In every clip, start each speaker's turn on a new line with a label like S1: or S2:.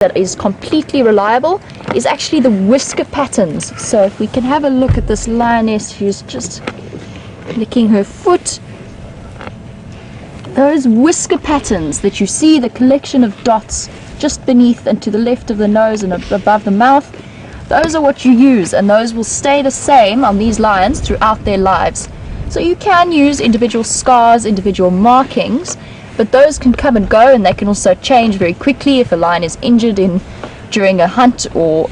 S1: that is completely reliable is actually the whisker patterns. So if we can have a look at this lioness who's just licking her foot, those whisker patterns that you see, the collection of dots just beneath and to the left of the nose and above the mouth, those are what you use, and those will stay the same on these lions throughout their lives. So you can use individual scars, individual markings, but those can come and go, and they can also change very quickly if a lion is injured during a hunt or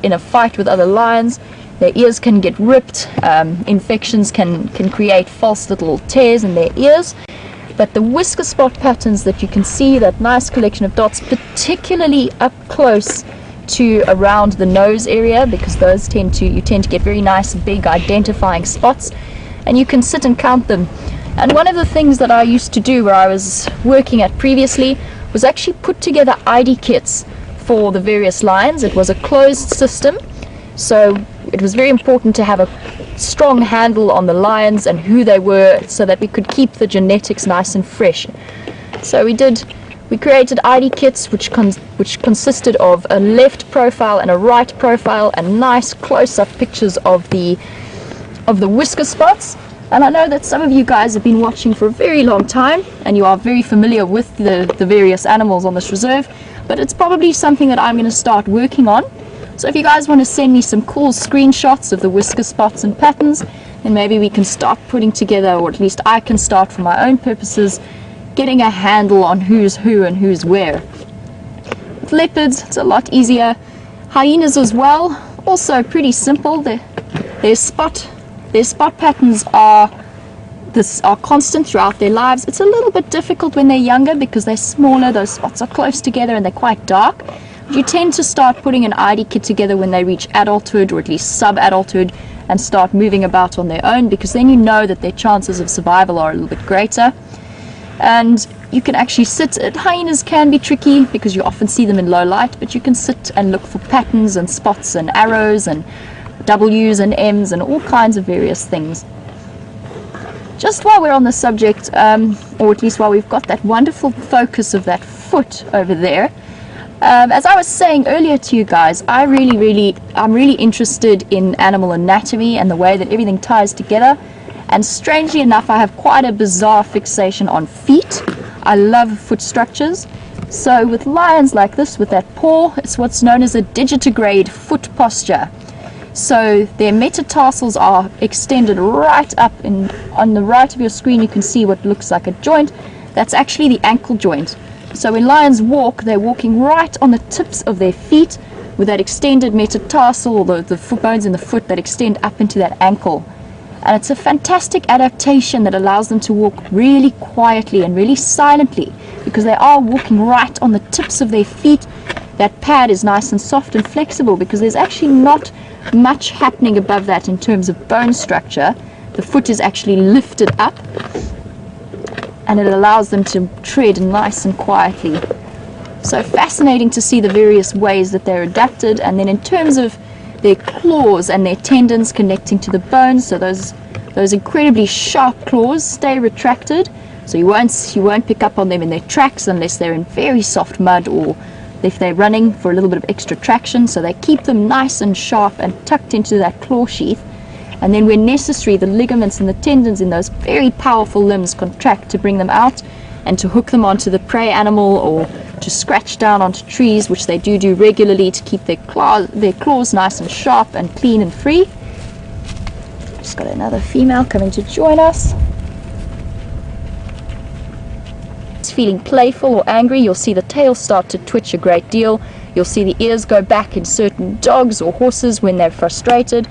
S1: in a fight with other lions. Their ears can get ripped, infections can create false little tears in their ears. But the whisker spot patterns that you can see, that nice collection of dots, particularly up close to around the nose area, because those you tend to get very nice big identifying spots, and you can sit and count them. And one of the things that I used to do where I was working at previously was actually put together ID kits for the various lions. It was a closed system, so it was very important to have a strong handle on the lions and who they were, so that we could keep the genetics nice and fresh. So we created ID kits which consisted of a left profile and a right profile and nice close-up pictures of the whisker spots. And I know that some of you guys have been watching for a very long time and you are very familiar with the various animals on this reserve, but it's probably something that I'm going to start working on. So if you guys want to send me some cool screenshots of the whisker spots and patterns, then maybe we can start putting together, or at least I can start for my own purposes, getting a handle on who's who and who's where. With leopards, it's a lot easier. Hyenas as well, also pretty simple. Their spot patterns are constant throughout their lives. It's a little bit difficult when they're younger because they're smaller, those spots are close together and they're quite dark. You tend to start putting an ID kit together when they reach adulthood, or at least sub-adulthood, and start moving about on their own, because then you know that their chances of survival are a little bit greater. And you can actually hyenas can be tricky because you often see them in low light, but you can sit and look for patterns and spots and arrows and W's and M's and all kinds of various things. Just while we're on the subject, or at least while we've got that wonderful focus of that foot over there, as I was saying earlier to you guys, I'm really interested in animal anatomy and the way that everything ties together. And strangely enough, I have quite a bizarre fixation on feet. I love foot structures. So with lions like this, with that paw, it's what's known as a digitigrade foot posture. So their metatarsals are extended right up, on the right of your screen you can see what looks like a joint. That's actually the ankle joint. So when lions walk, they're walking right on the tips of their feet with that extended metatarsal, or the foot bones in the foot that extend up into that ankle. And it's a fantastic adaptation that allows them to walk really quietly and really silently, because they are walking right on the tips of their feet. That pad is nice and soft and flexible because there's actually not much happening above that in terms of bone structure. The foot is actually lifted up, and it allows them to tread nice and quietly. So fascinating to see the various ways that they're adapted. And then in terms of their claws and their tendons connecting to the bones, so those incredibly sharp claws stay retracted, so you won't pick up on them in their tracks unless they're in very soft mud or if they're running for a little bit of extra traction. So they keep them nice and sharp and tucked into that claw sheath. And then when necessary, the ligaments and the tendons in those very powerful limbs contract to bring them out and to hook them onto the prey animal, or to scratch down onto trees, which they do regularly to keep their claws nice and sharp and clean and free. Just got another female coming to join us. It's feeling playful or angry. You'll see the tail start to twitch a great deal. You'll see the ears go back in certain dogs or horses when they're frustrated.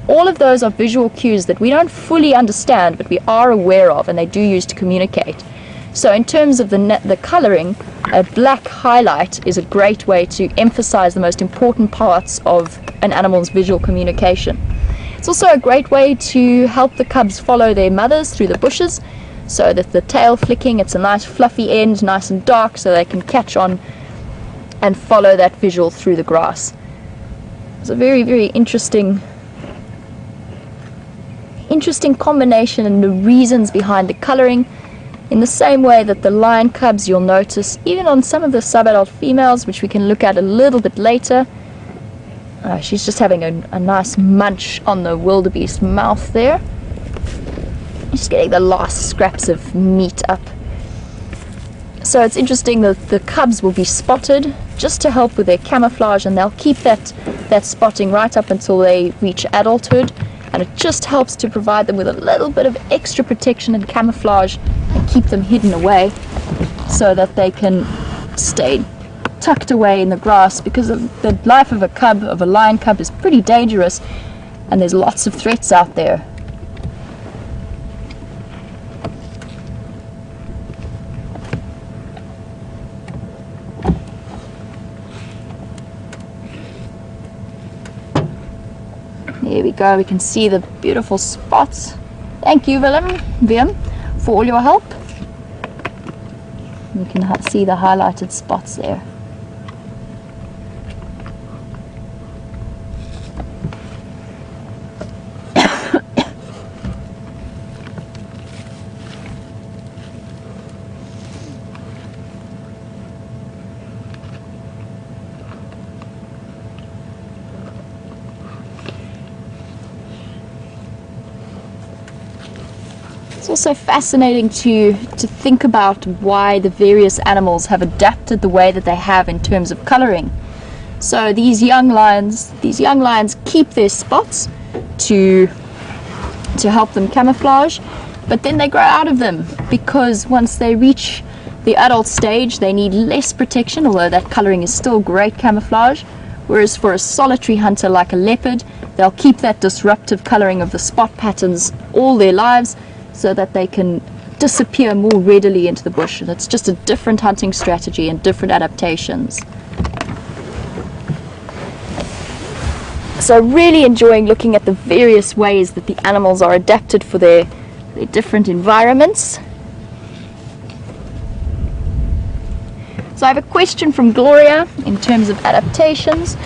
S1: All of those are visual cues that we don't fully understand, but we are aware of, and they do use to communicate. So in terms of the coloring, a black highlight is a great way to emphasize the most important parts of an animal's visual communication. It's also a great way to help the cubs follow their mothers through the bushes, so that the tail flicking, it's a nice fluffy end, nice and dark, so they can catch on and follow that visual through the grass. It's a very, very interesting combination, and the reasons behind the coloring. In the same way that the lion cubs, you'll notice, even on some of the subadult females, which we can look at a little bit later, she's just having a nice munch on the wildebeest mouth there. Just getting the last scraps of meat up. So it's interesting that the cubs will be spotted just to help with their camouflage, and they'll keep that spotting right up until they reach adulthood, and it just helps to provide them with a little bit of extra protection and camouflage and keep them hidden away so that they can stay tucked away in the grass, because the life of a lion cub is pretty dangerous and there's lots of threats out there. There we go, we can see the beautiful spots. Thank you, Willem, for all your help. You can see the highlighted spots there. It's also fascinating to think about why the various animals have adapted the way that they have in terms of coloring. So these young lions keep their spots to help them camouflage, but then they grow out of them, because once they reach the adult stage they need less protection, although that coloring is still great camouflage. Whereas for a solitary hunter like a leopard, they'll keep that disruptive coloring of the spot patterns all their lives, so that they can disappear more readily into the bush. And it's just a different hunting strategy and different adaptations. So really enjoying looking at the various ways that the animals are adapted for their different environments. So I have a question from Gloria in terms of adaptations.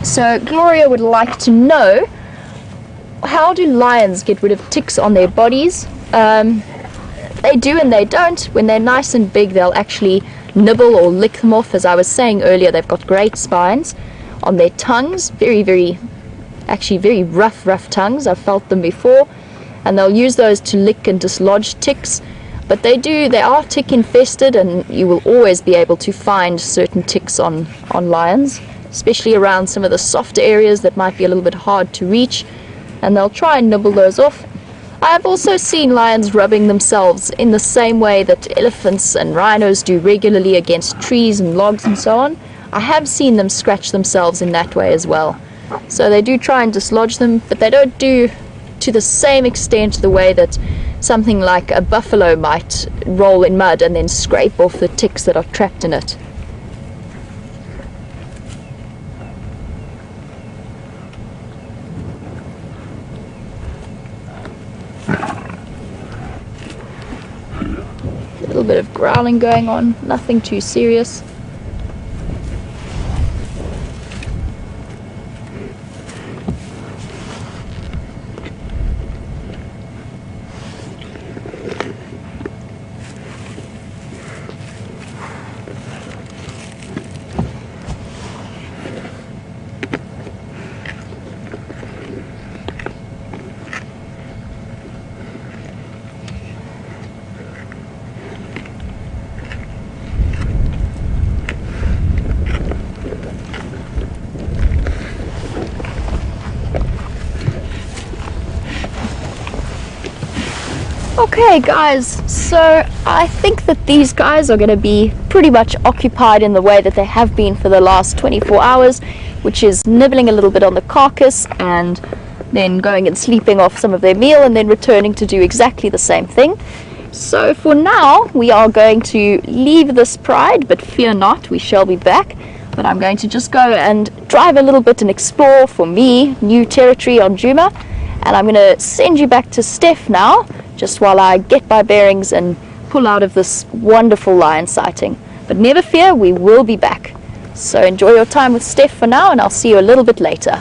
S1: So Gloria would like to know, how do lions get rid of ticks on their bodies? They do and they don't. When they're nice and big, they'll actually nibble or lick them off. As I was saying earlier, they've got great spines. On their tongues, very rough tongues. I've felt them before, and they'll use those to lick and dislodge ticks. But they are tick infested, and you will always be able to find certain ticks on lions, especially around some of the softer areas that might be a little bit hard to reach, and they'll try and nibble those off. I have also seen lions rubbing themselves in the same way that elephants and rhinos do regularly against trees and logs and so on. I have seen them scratch themselves in that way as well. So they do try and dislodge them, but they don't do to the same extent the way that something like a buffalo might roll in mud and then scrape off the ticks that are trapped in it. A little bit of growling going on, nothing too serious. Okay guys, so I think that these guys are going to be pretty much occupied in the way that they have been for the last 24 hours, which is nibbling a little bit on the carcass and then going and sleeping off some of their meal and then returning to do exactly the same thing. So for now we are going to leave this pride, but fear not, we shall be back. But I'm going to just go and drive a little bit and explore, for me, new territory on Djuma, and I'm going to send you back to Steph now, just while I get my bearings and pull out of this wonderful lion sighting. But never fear, we will be back. So enjoy your time with Steph for now, and I'll see you a little bit later.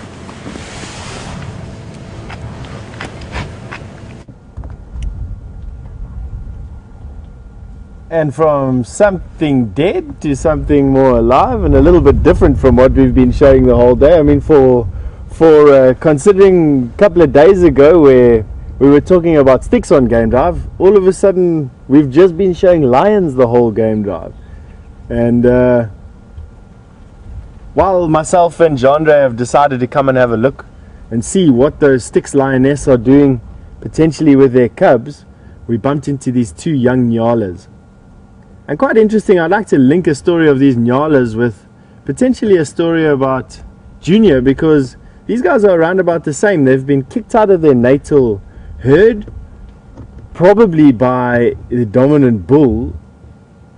S2: and from something dead to something more alive and a little bit different from what we've been showing the whole day. I mean, for considering a couple of days ago where we were talking about sticks on game drive, all of a sudden we've just been showing lions the whole game drive. And while myself and Jandre have decided to come and have a look and see what those sticks lioness are doing potentially with their cubs, we bumped into these two young nyalas. And quite interesting, I'd like to link a story of these nyalas with potentially a story about Junior, because these guys are around about the same. They've been kicked out of their natal herd, probably by the dominant bull,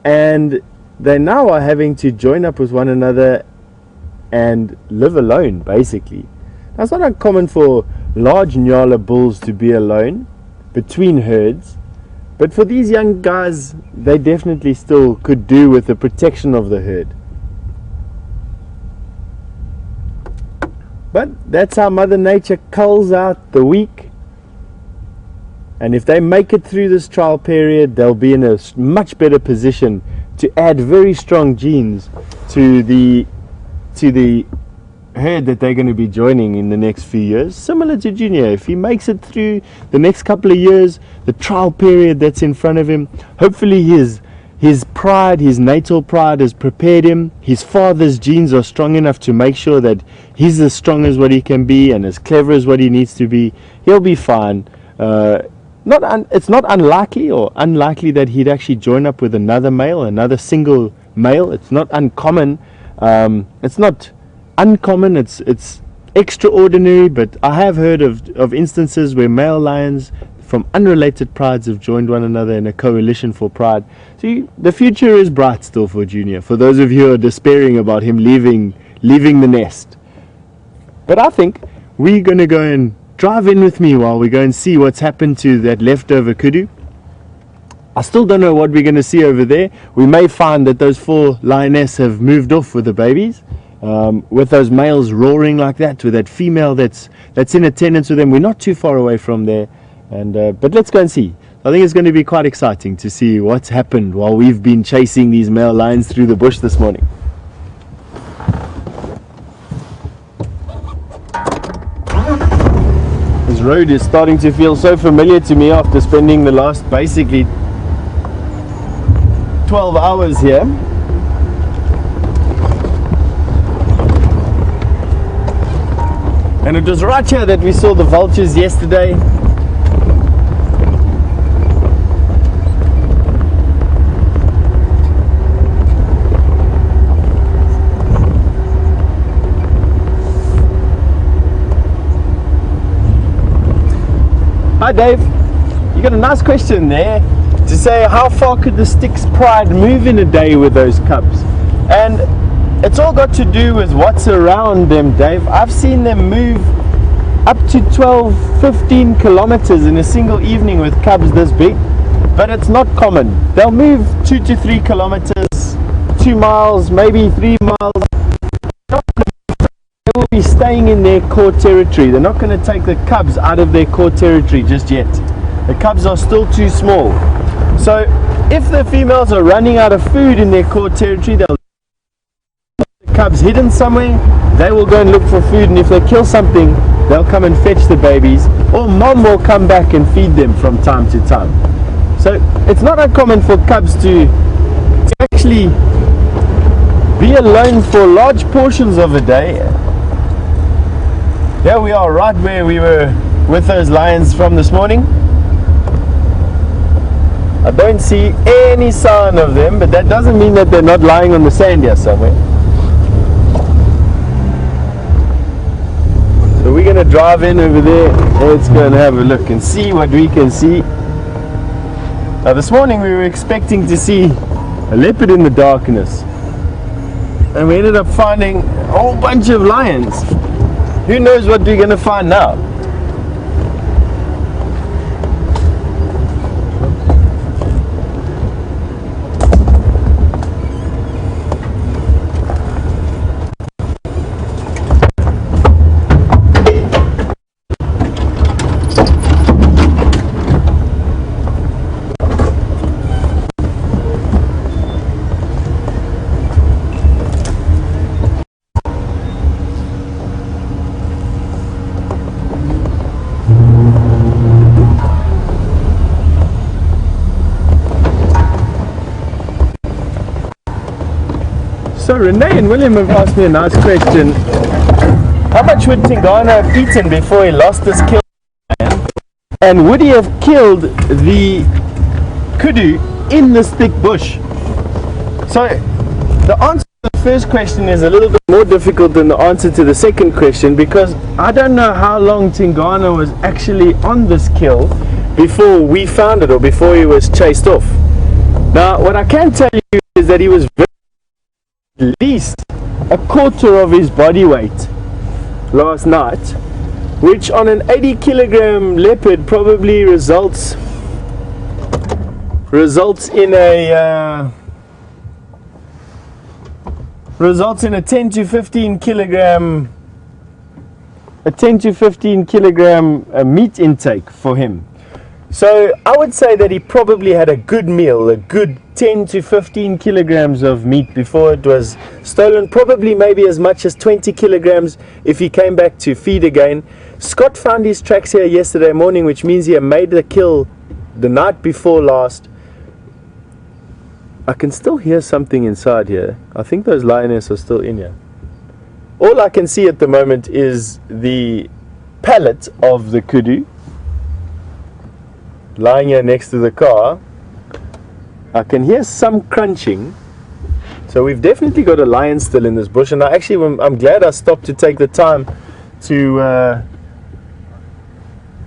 S2: and they now are having to join up with one another and live alone, basically. Now, it's not uncommon for large nyala bulls to be alone between herds, but for these young guys, they definitely still could do with the protection of the herd. But that's how Mother Nature culls out the weak, and if they make it through this trial period, they'll be in a much better position to add very strong genes to the herd that they're going to be joining in the next few years. Similar to Junior, if he makes it through the next couple of years, the trial period that's in front of him, hopefully his pride, his natal pride has prepared him. His father's genes are strong enough to make sure that he's as strong as what he can be and as clever as what he needs to be. He'll be fine. It's not unlikely that he'd actually join up with another single male. It's not uncommon. It's not uncommon, it's extraordinary, but I have heard of instances where male lions from unrelated prides have joined one another in a coalition for pride. See, the future is bright still for Junior, for those of you who are despairing about him leaving the nest. But I think we're going to go and drive in with me while we go and see what's happened to that leftover kudu. I still don't know what we're going to see over there. We may find that those 4 lionesses have moved off with the babies. With those males roaring like that, with that female that's in attendance with them. We're not too far away from there, but let's go and see. I think it's going to be quite exciting to see what's happened while we've been chasing these male lions through the bush this morning. This road is starting to feel so familiar to me after spending the last basically 12 hours here. And it was right here that we saw the vultures yesterday. Hi Dave, you got a nice question there to say how far could the stick's pride move in a day with those cubs? And it's all got to do with what's around them, Dave. I've seen them move up to 12, 15 kilometers in a single evening with cubs this big, but it's not common. They'll move 2 to 3 kilometers, 2 miles, maybe 3 miles. They will be staying in their core territory. They're not going to take the cubs out of their core territory just yet. The cubs are still too small. So if the females are running out of food in their core territory, they'll cubs hidden somewhere, they will go and look for food, and if they kill something, they'll come and fetch the babies, or mom will come back and feed them from time to time. So it's not uncommon for cubs to actually be alone for large portions of a day. Here we are right where we were with those lions from this morning. I don't see any sign of them, but that doesn't mean that they're not lying on the sand here somewhere. So we're going to drive in over there. Let's go and have a look and see what we can see. Now this morning we were expecting to see a leopard in the darkness, and we ended up finding a whole bunch of lions. Who knows what we're going to find now? So Renee and William have asked me a nice question. How much would Tingana have eaten before he lost this kill? And would he have killed the kudu in this thick bush? So the answer to the first question is a little bit more difficult than the answer to the second question, because I don't know how long Tingana was actually on this kill before we found it, or before he was chased off. Now what I can tell you is that he was at least a quarter of his body weight last night, which on an 80 kilogram leopard probably results in a 10 to 15 kilogram meat intake for him. So I would say that he probably had a good meal, a good 10 to 15 kilograms of meat before it was stolen, probably maybe as much as 20 kilograms if he came back to feed again. Scott found his tracks here yesterday morning, which means he had made the kill the night before last. I can still hear something inside here. I think those lionesses are still in here. All I can see at the moment is the pallet of the kudu lying here next to the car. I can hear some crunching. So we've definitely got a lion still in this bush, and I'm glad I stopped to take the time to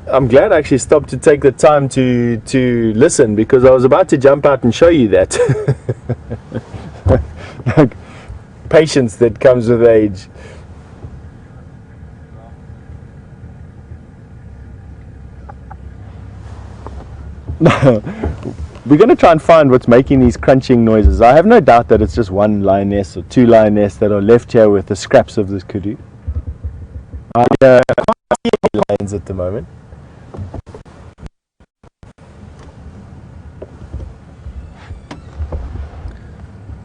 S2: I'm glad I actually stopped to take the time to listen, because I was about to jump out and show you that. Like, patience that comes with age. We're going to try and find what's making these crunching noises. I have no doubt that it's just one lioness or two lionesses that are left here with the scraps of this kudu. I can't see any lions at the moment.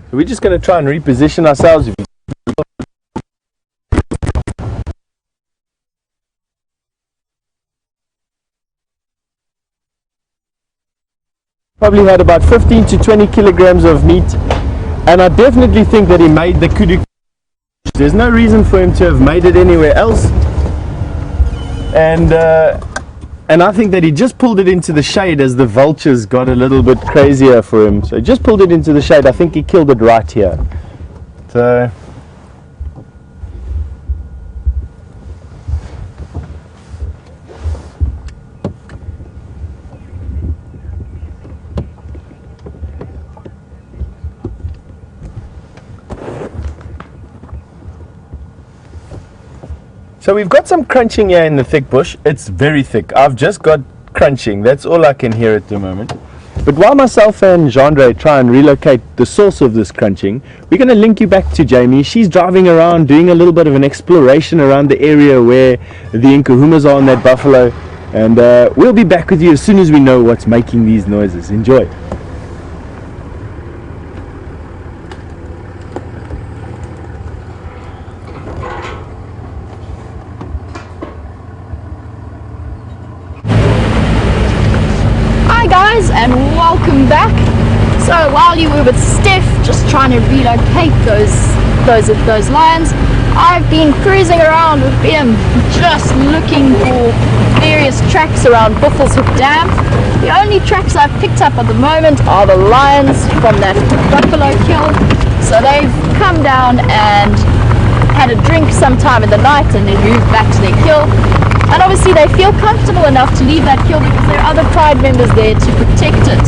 S2: So we're just going to try and reposition ourselves. Probably had about 15 to 20 kilograms of meat, and I definitely think that he made the kudu. There's no reason for him to have made it anywhere else, and I think that he just pulled it into the shade as the vultures got a little bit crazier for him. So he just pulled it into the shade. I think he killed it right here. So we've got some crunching here in the thick bush. It's very thick. I've just got crunching. That's all I can hear at the moment. But while myself and Jeandre try and relocate the source of this crunching, we're going to link you back to Jamie. She's driving around doing a little bit of an exploration around the area where the Nkuhumas are on that buffalo. And we'll be back with you as soon as we know what's making these noises. Enjoy.
S1: And welcome back. So while you were with Steph just trying to relocate those lions, I've been cruising around with BM just looking for various tracks around Buffelshoek Dam. The only tracks I've picked up at the moment are the lions from that buffalo kill. So they've come down and had a drink sometime in the night and then moved back to their kill. And obviously they feel comfortable enough to leave that kill because there are other pride members there to protect it.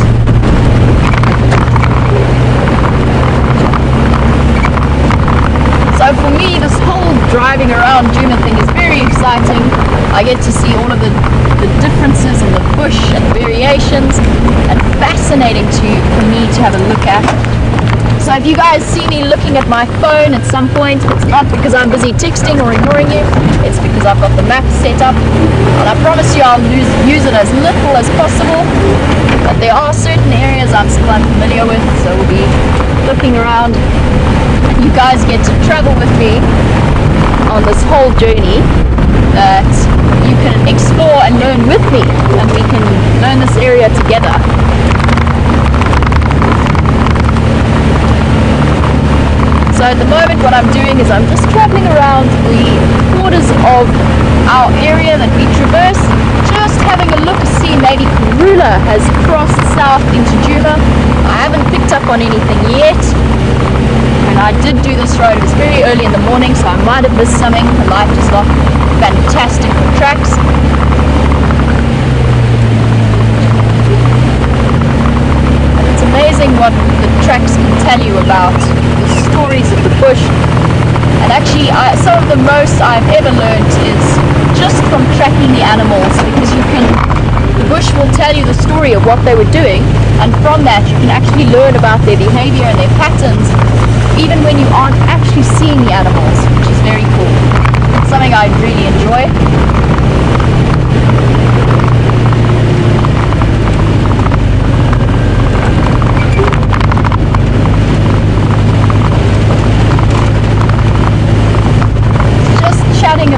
S1: So for me, this whole driving around Djuma thing is very exciting. I get to see all of the differences in the bush and variations, and fascinating for me to have a look at. So if you guys see me looking at my phone at some point, it's not because I'm busy texting or ignoring you, it's because I've got the map set up, and I promise you I'll use it as little as possible, but there are certain areas I'm still unfamiliar with, so we'll be looking around. You guys get to travel with me on this whole journey that you can explore and learn with me, and we can learn this area together. So So at the moment what I'm doing is I'm just traveling around the borders of our area that we traverse, just having a look to see maybe Karula has crossed south into Djuma. I haven't picked up on anything yet, and I did do this road. It was very early in the morning, so I might have missed something. The light is not fantastic for tracks. And it's amazing what the tracks can tell you about the stories of the bush. And actually, some of the most I've ever learned is just from tracking the animals, because the bush will tell you the story of what they were doing, and from that you can actually learn about their behavior and their patterns, even when you aren't actually seeing the animals, which is very cool. It's something I really enjoy.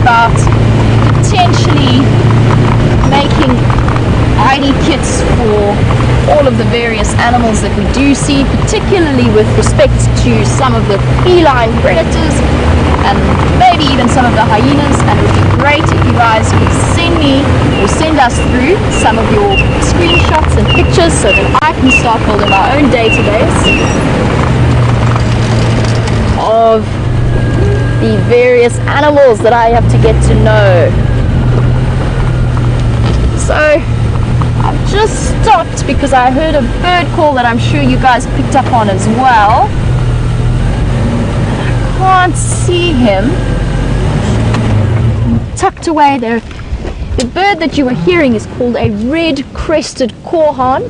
S1: About potentially making ID kits for all of the various animals that we do see, particularly with respect to some of the feline predators and maybe even some of the hyenas. And it would be great if you guys could send me or send us through some of your screenshots and pictures so that I can start building my own database of the various animals that I have to get to know. So I've just stopped because I heard a bird call that I'm sure you guys picked up on as well. I can't see him. Tucked away there. The bird that you were hearing is called a red-crested korhaan.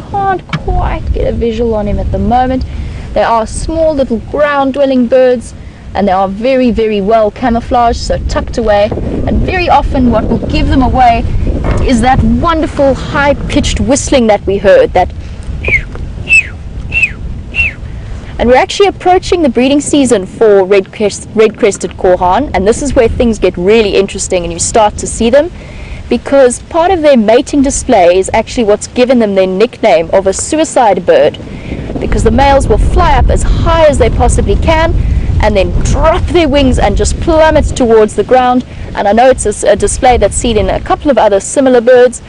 S1: Can't quite get a visual on him at the moment. They are small little ground-dwelling birds, and they are very, very well camouflaged, so tucked away. And very often what will give them away is that wonderful high-pitched whistling that we heard, that. And we're actually approaching the breeding season for red-crested korhaan, and this is where things get really interesting and you start to see them, because part of their mating display is actually what's given them their nickname of a suicide bird, because the males will fly up as high as they possibly can and then drop their wings and just plummet towards the ground. And I know it's a display that's seen in a couple of other similar birds,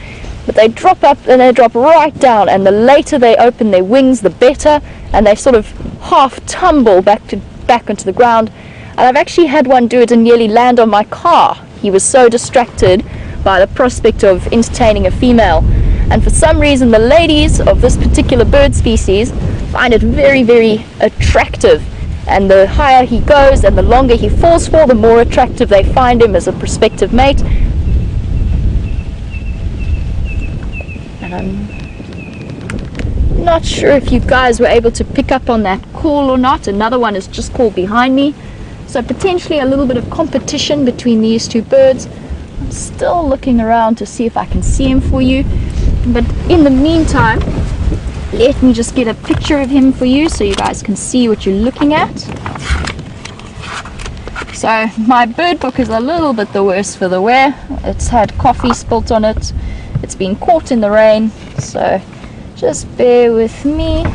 S1: but they drop up and they drop right down, and the later they open their wings the better, and they sort of half tumble back onto the ground. And I've actually had one do it and nearly land on my car. He was so distracted by the prospect of entertaining a female, and for some reason the ladies of this particular bird species find it very, very attractive. And the higher he goes and the longer he falls for, the more attractive they find him as a prospective mate. And I'm not sure if you guys were able to pick up on that call or not. Another one is just called behind me. So potentially a little bit of competition between these two birds. I'm still looking around to see if I can see him for you. But in the meantime, let me just get a picture of him for you so you guys can see what you're looking at. So my bird book is a little bit the worse for the wear. It's had coffee spilt on it. It's been caught in the rain. So just bear with me.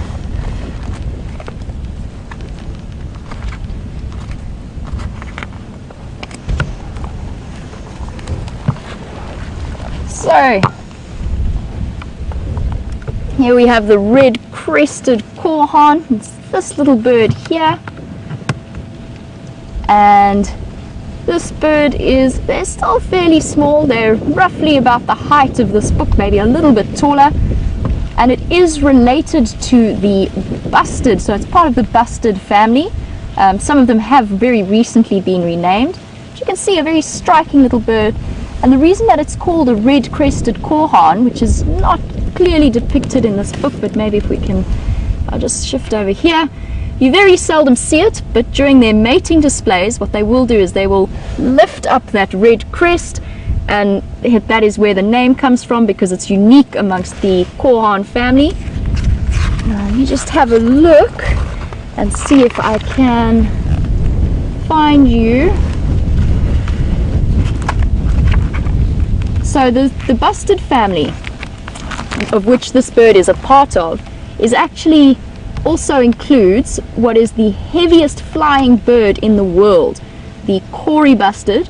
S1: So here we have the red-crested korhaan. It's this little bird here. And this bird they're still fairly small. They're roughly about the height of this book, maybe a little bit taller. And it is related to the bustard, so it's part of the bustard family. Some of them have very recently been renamed. But you can see a very striking little bird. And the reason that it's called a red-crested korhaan, which is not clearly depicted in this book, but maybe if we can, I'll just shift over here. You very seldom see it, but during their mating displays, what they will do is they will lift up that red crest, and that is where the name comes from, because it's unique amongst the korhaan family. Let me just have a look and see if I can find you. So the bustard family, of which this bird is a part of, is actually also includes what is the heaviest flying bird in the world, the Kori bustard.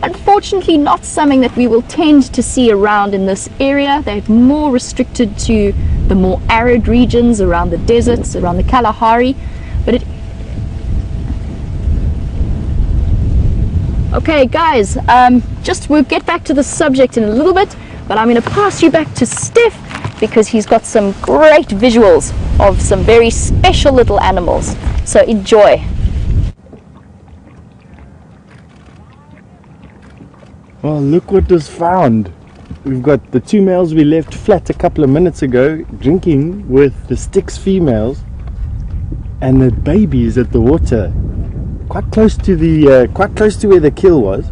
S1: Unfortunately, not something that we will tend to see around in this area. They're more restricted to the more arid regions around the deserts, around the Kalahari. But okay, guys, we'll get back to the subject in a little bit, but I'm going to pass you back to Steph because he's got some great visuals of some very special little animals. So enjoy.
S2: Well, look what was found. We've got the 2 males we left flat a couple of minutes ago drinking with the Styx females, and the baby is at the water, quite close to where the kill was.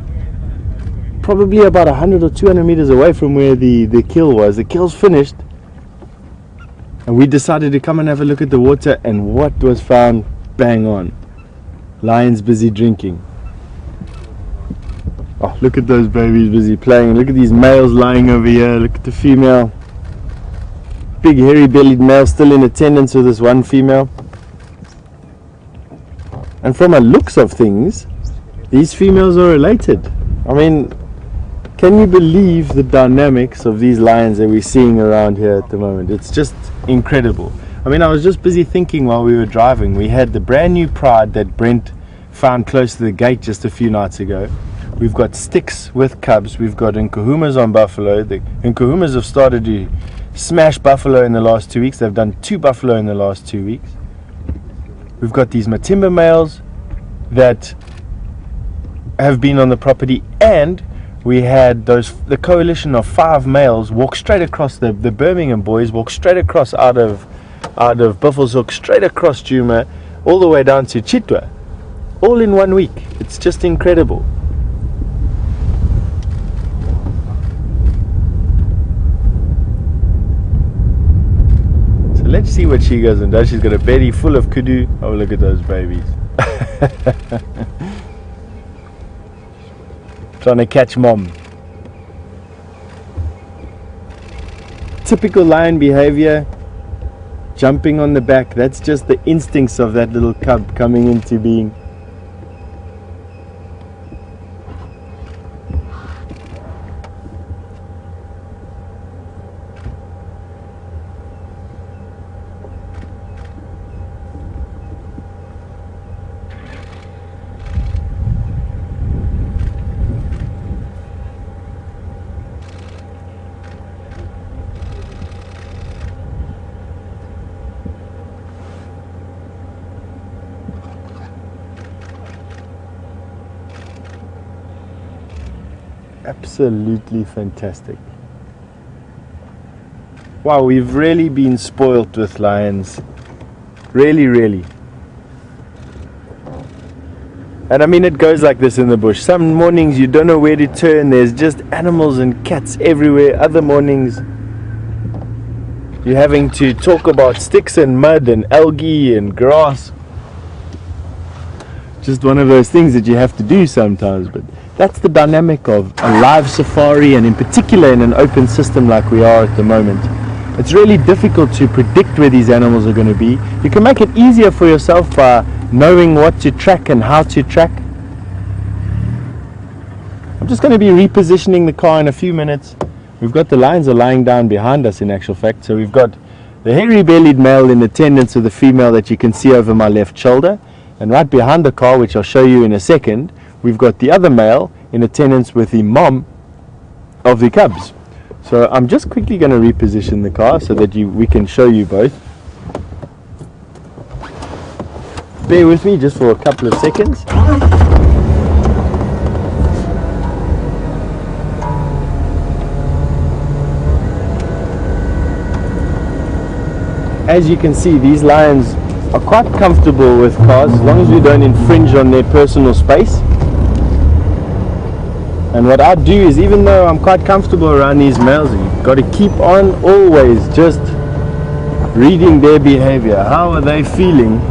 S2: Probably about 100 or 200 meters away from where the kill was. The kill's finished, and we decided to come and have a look at the water, and what was found? Bang on. Lions busy drinking. Oh, look at those babies busy playing. Look at these males lying over here. Look at the female. Big hairy bellied male still in attendance with this one female. And from a looks of things, these females are related. I mean, can you believe the dynamics of these lions that we're seeing around here at the moment? It's just incredible. I mean, I was just busy thinking while we were driving. We had the brand new pride that Brent found close to the gate just a few nights ago. We've got Styx with cubs. We've got Nkuhumas on buffalo. The Nkuhumas have started to smash buffalo in the last 2 weeks. They've done 2 buffalo in the last 2 weeks. We've got these Matimba males that have been on the property, and we had the coalition of 5 males walk straight across the Birmingham boys, walk straight across out of Buffelshoek, straight across Djuma, all the way down to Chitwa, all in 1 week. It's just incredible. Let's see what she goes and does. She's got a belly full of kudu. Oh, look at those babies. Trying to catch mom. Typical lion behavior. Jumping on the back. That's just the instincts of that little cub coming into being. Absolutely fantastic. Wow, we've really been spoilt with lions. Really. And I mean, it goes like this in the bush. Some mornings you don't know where to turn. There's just animals and cats everywhere. Other mornings you're having to talk about sticks and mud and algae and grass. Just one of those things that you have to do sometimes, but that's the dynamic of a live safari, and in particular in an open system like we are at the moment. It's really difficult to predict where these animals are going to be. You can make it easier for yourself by knowing what to track and how to track. I'm just going to be repositioning the car in a few minutes. We've got the lions are lying down behind us in actual fact. So we've got the hairy-bellied male in attendance with the female that you can see over my left shoulder. And right behind the car, which I'll show you in a second, we've got the other male in attendance with the mom of the cubs. So I'm just quickly going to reposition the car so that we can show you both. Bear with me just for a couple of seconds. As you can see, these lions are quite comfortable with cars as long as we don't infringe on their personal space. And what I do is, even though I'm quite comfortable around these males, you've got to keep on always just reading their behavior. How are they feeling?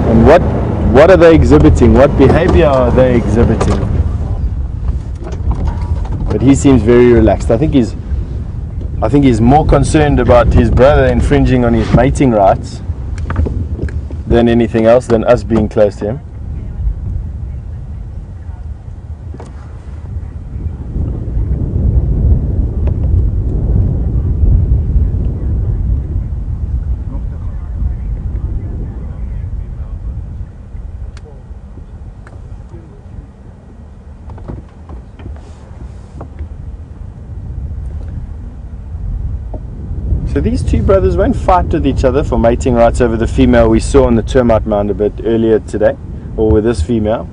S2: And what are they exhibiting? What behavior are they exhibiting? But he seems very relaxed. I think I think he's more concerned about his brother infringing on his mating rights than anything else, than us being close to him. So these two brothers won't fight with each other for mating rights over the female we saw on the termite mound a bit earlier today, or with this female.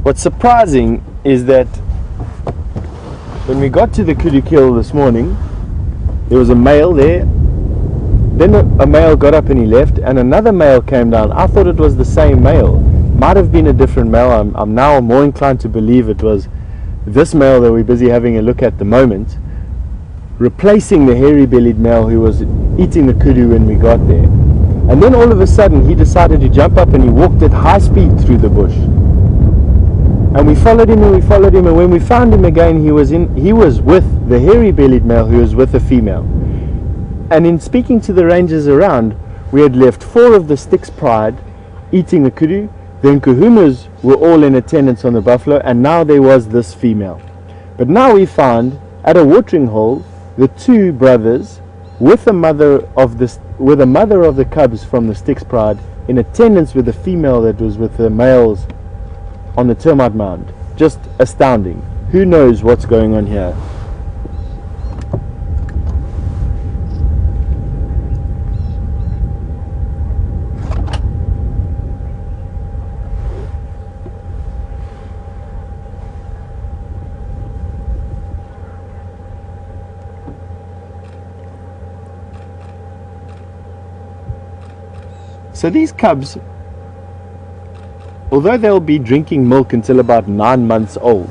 S2: What's surprising is that when we got to the kudu kill this morning, there was a male there, then a male got up and he left, and another male came down. I thought it was the same male. Might have been a different male. I'm now more inclined to believe it was this male that we're busy having a look at the moment, replacing the hairy-bellied male who was eating the kudu when we got there. And then all of a sudden he decided to jump up and he walked at high speed through the bush. And we followed him and we followed him, and when we found him again, he was with the hairy-bellied male who was with the female. And in speaking to the rangers around, we had left 4 of the Styx pride eating the kudu, then kahumas were all in attendance on the buffalo, and now there was this female. But now we found at a watering hole the 2 brothers with the mother of the cubs from the Styx pride in attendance with the female that was with the males on the termite mound. Just astounding. Who knows what's going on here? So these cubs, although they'll be drinking milk until about 9 months old,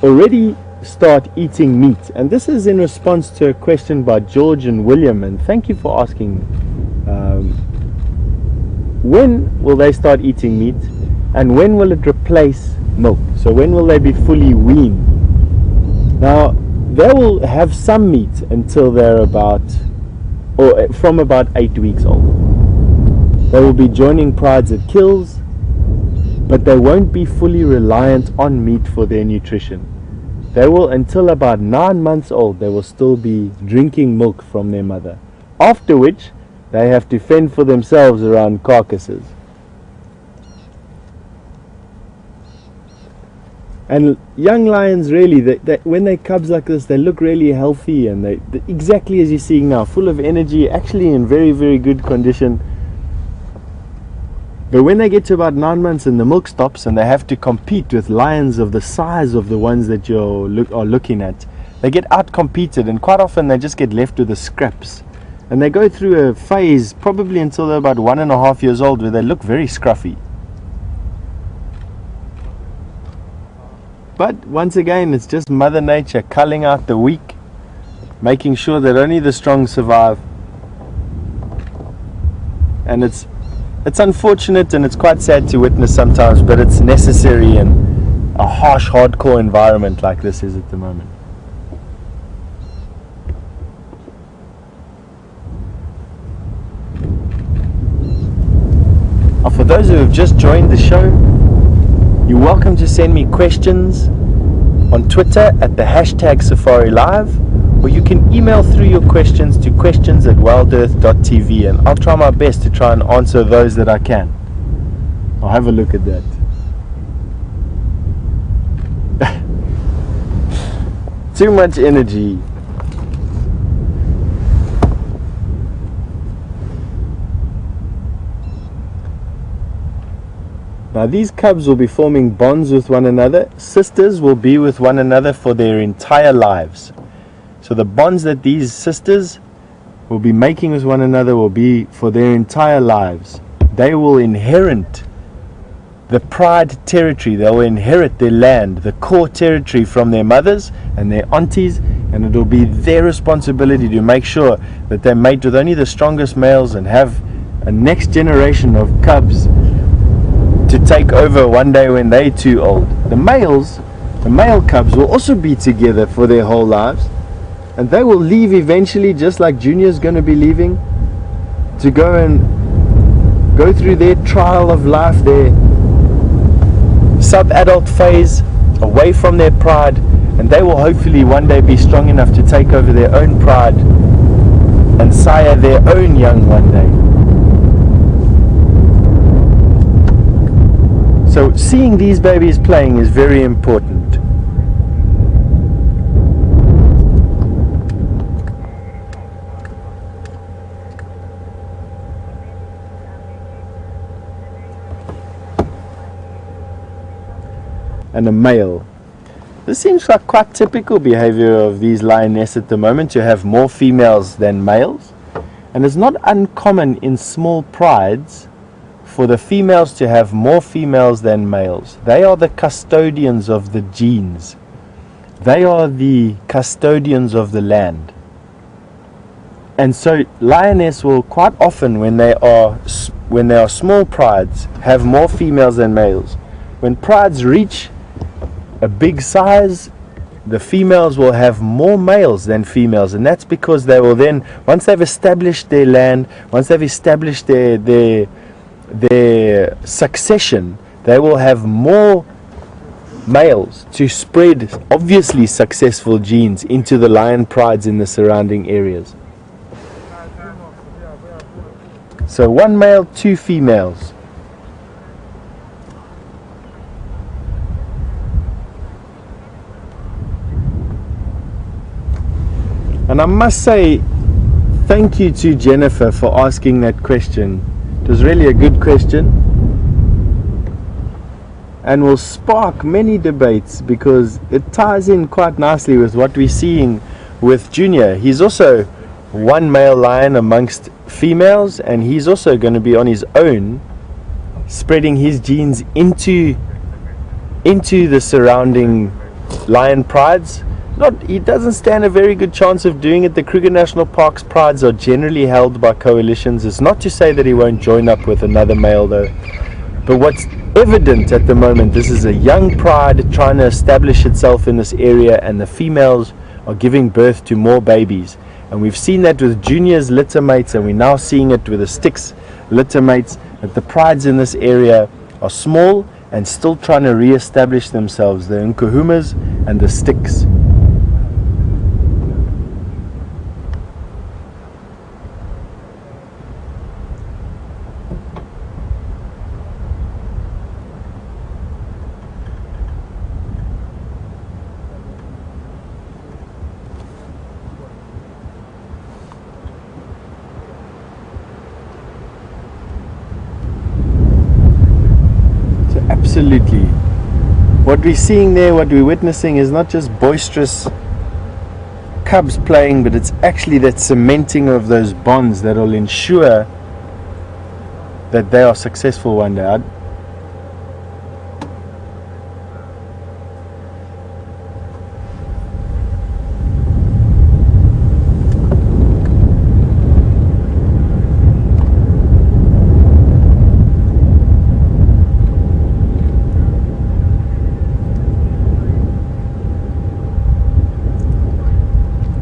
S2: already start eating meat. And this is in response to a question by George and William, and thank you for asking. When will they start eating meat, and when will it replace milk? So when will they be fully weaned? Now, they will have some meat until they're from about 8 weeks old. They will be joining prides at kills, but they won't be fully reliant on meat for their nutrition. They will, until about 9 months old, they will still be drinking milk from their mother, after which they have to fend for themselves around carcasses. And young lions, really, when they're cubs like this, they look really healthy, and they exactly as you're seeing now, full of energy, actually in very, very good condition. But when they get to about 9 months and the milk stops and they have to compete with lions of the size of the ones that you are looking at, they get out-competed, and quite often they just get left with the scraps. And they go through a phase, probably until they're about 1.5 years old, where they look very scruffy. But once again, it's just Mother Nature culling out the weak, making sure that only the strong survive. And it's unfortunate and it's quite sad to witness sometimes, but it's necessary in a harsh, hardcore environment like this is at the moment. For those who have just joined the show, you're welcome to send me questions on Twitter at the hashtag Safari Live, or you can email through your questions to questions@wildearth.tv, and I'll try my best to try and answer those that I can. I'll have a look at that. Too much energy. Now these cubs will be forming bonds with one another. Sisters will be with one another for their entire lives. So the bonds that these sisters will be making with one another will be for their entire lives. They will inherit the pride territory. They will inherit their land, the core territory from their mothers and their aunties, and it will be their responsibility to make sure that they mate with only the strongest males and have a next generation of cubs to take over one day when they're too old. The male cubs will also be together for their whole lives, and they will leave eventually, just like Junior's going to be leaving, to go and go through their trial of life, their sub-adult phase, away from their pride, and they will hopefully one day be strong enough to take over their own pride and sire their own young one day. So seeing these babies playing is very important. And a male. This seems like quite typical behavior of these lionesses at the moment, to have more females than males. And it's not uncommon in small prides for the females to have more females than males. They are the custodians of the genes. They are the custodians of the land. And so lioness will quite often, when they are small prides, have more females than males. When prides reach a big size, the females will have more males than females, and that's because they will then, once they've established their land, once they've established their succession, they will have more males to spread obviously successful genes into the lion prides in the surrounding areas. So 1 male, 2 females. And I must say thank you to Jennifer for asking that question. It was really a good question, and will spark many debates, because it ties in quite nicely with what we're seeing with Junior. He's also 1 male lion amongst females, and he's also going to be on his own, spreading his genes into the surrounding lion prides. He doesn't stand a very good chance of doing it. The Kruger National Park's prides are generally held by coalitions. It's not to say that he won't join up with another male though. But what's evident at the moment, this is a young pride trying to establish itself in this area, and the females are giving birth to more babies. And we've seen that with Junior's litter mates, and we're now seeing it with the Sticks litter mates, that the prides in this area are small and still trying to re-establish themselves, the Nkuhumas and the Sticks. Absolutely. What we're seeing there, what we're witnessing, is not just boisterous cubs playing, but it's actually that cementing of those bonds that will ensure that they are successful one day.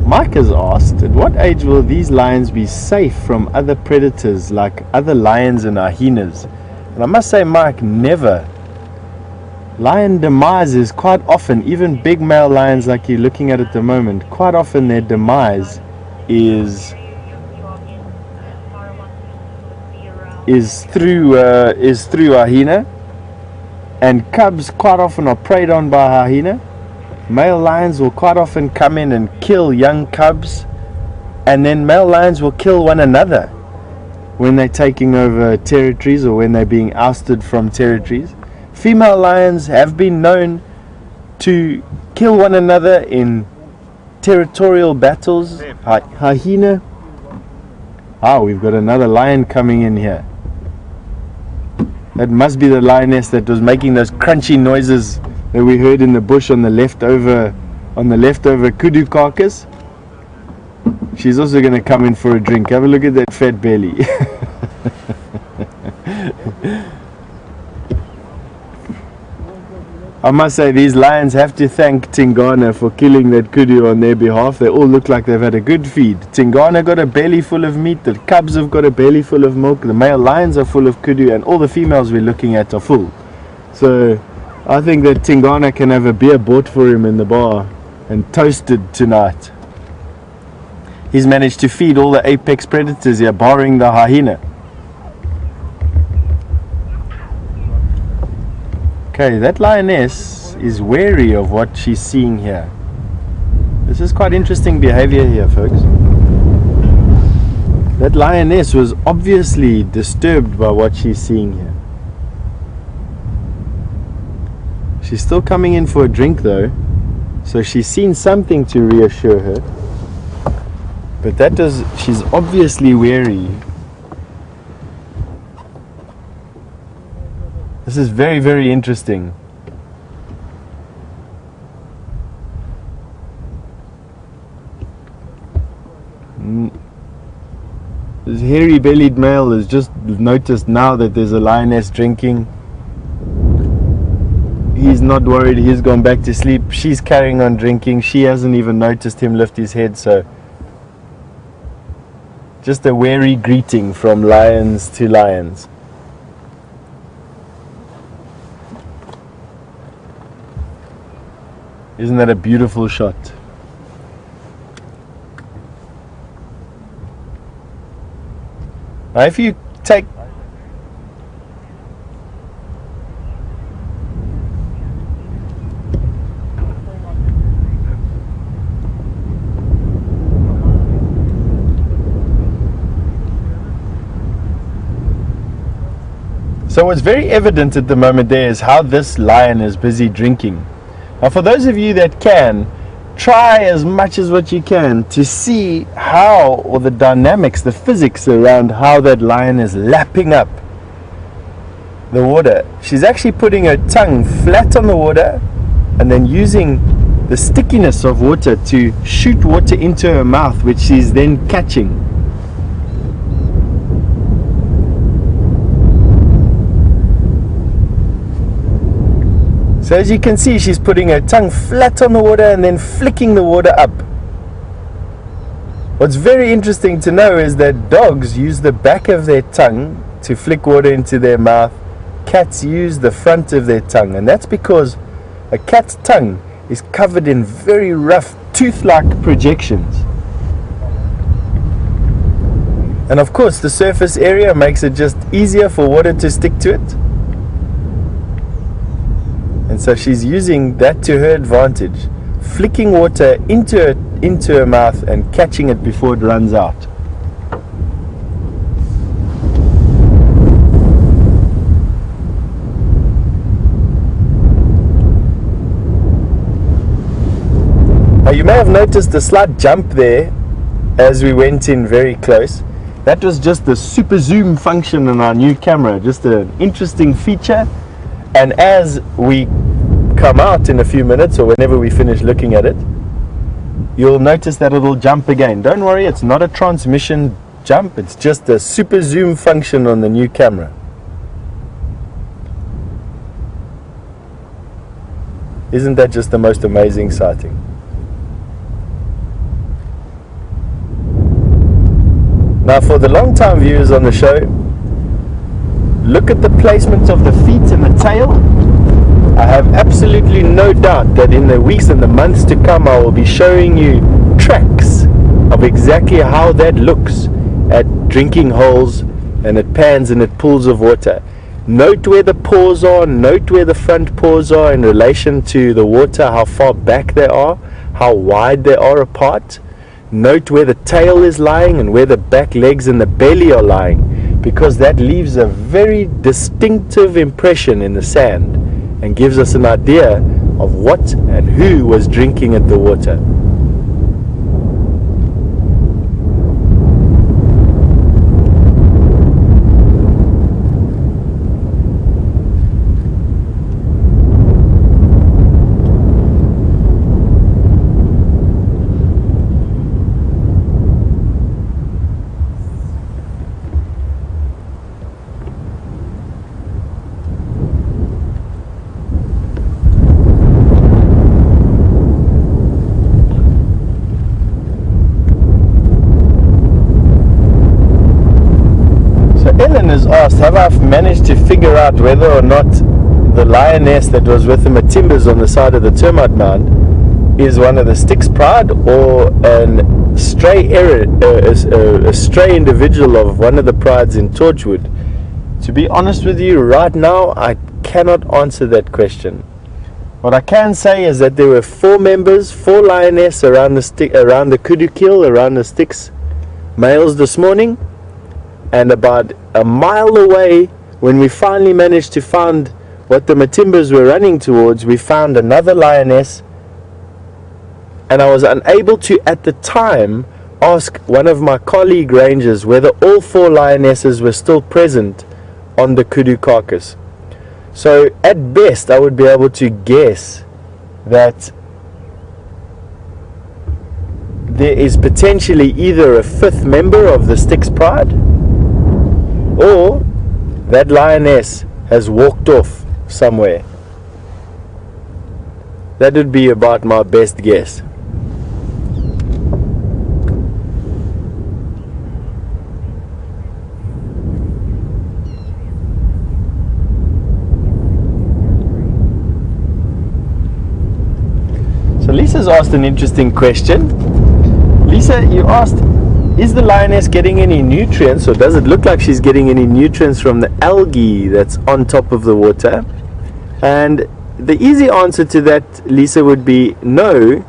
S2: Mike has asked, at what age will these lions be safe from other predators like other lions and hyenas? And I must say, Mike, never. Lion demise is quite often, even big male lions like you're looking at the moment, quite often their demise is through hyena, and cubs quite often are preyed on by hyena. Male lions will quite often come in and kill young cubs, and then male lions will kill one another when they're taking over territories or when they're being ousted from territories. Female lions have been known to kill one another in territorial battles. Hyena. We've got another lion coming in here. That must be the lioness that was making those crunchy noises that we heard in the bush on the leftover kudu carcass. She's also going to come in for a drink. Have a look at that fat belly. I must say, these lions have to thank Tingana for killing that kudu on their behalf. They all look like they've had a good feed. Tingana got a belly full of meat, the cubs have got a belly full of milk, the male lions are full of kudu, and all the females we're looking at are full. So I think that Tingana can have a beer bought for him in the bar and toasted tonight. He's managed to feed all the apex predators here, barring the hyena. Okay, that lioness is wary of what she's seeing here. This is quite interesting behavior here, folks. That lioness was obviously disturbed by what she's seeing here. She's still coming in for a drink though, so she's seen something to reassure her. But she's obviously wary. This is very, very interesting. This hairy-bellied male has just noticed now that there's a lioness drinking. He's not worried, he's gone back to sleep. She's carrying on drinking. She hasn't even noticed him lift his head, so just a wary greeting from lions to lions. Isn't that a beautiful shot? Now if you take So what's very evident at the moment there is how this lion is busy drinking. Now for those of you that can, try as much as what you can to see how, or the dynamics, the physics around how that lion is lapping up the water. She's actually putting her tongue flat on the water and then using the stickiness of water to shoot water into her mouth, which she's then catching. So as you can see, she's putting her tongue flat on the water and then flicking the water up. What's very interesting to know is that dogs use the back of their tongue to flick water into their mouth. Cats use the front of their tongue, and that's because a cat's tongue is covered in very rough tooth-like projections. And of course, the surface area makes it just easier for water to stick to it. And so she's using that to her advantage, flicking water into her mouth and catching it before it runs out. Now you may have noticed a slight jump there as we went in very close. That was just the super zoom function in our new camera, just an interesting feature. And as we come out in a few minutes, or whenever we finish looking at it, you'll notice that it'll jump again. Don't worry, it's not a transmission jump, it's just a super zoom function on the new camera. Isn't that just the most amazing sighting? Now for the long time viewers on the show, look at the placement of the feet and the tail. I have absolutely no doubt that in the weeks and the months to come I will be showing you tracks of exactly how that looks at drinking holes and at pans and at pools of water. Note where the paws are, note where the front paws are in relation to the water, how far back they are, how wide they are apart. Note where the tail is lying and where the back legs and the belly are lying, because that leaves a very distinctive impression in the sand and gives us an idea of what and who was drinking at the water. asked, have I managed to figure out whether or not the lioness that was with the Matimbas on the side of the termite mound is one of the Styx pride or a stray individual of one of the prides in Torchwood? To be honest with you, right now I cannot answer that question. What I can say is that there were 4 members, 4 lioness around the kudu kill, around the Styx males this morning, and about a mile away, when we finally managed to find what the Matimbas were running towards, we found another lioness, and I was unable to at the time ask one of my colleague rangers whether all 4 lionesses were still present on the kudu carcass. So at best I would be able to guess that there is potentially either a 5th member of the Styx pride, or that lioness has walked off somewhere. That would be about my best guess. So Lisa's asked an interesting question. Lisa, you asked, is the lioness getting any nutrients, or does it look like she's getting any nutrients from the algae that's on top of the water? And the easy answer to that, Lisa, would be no,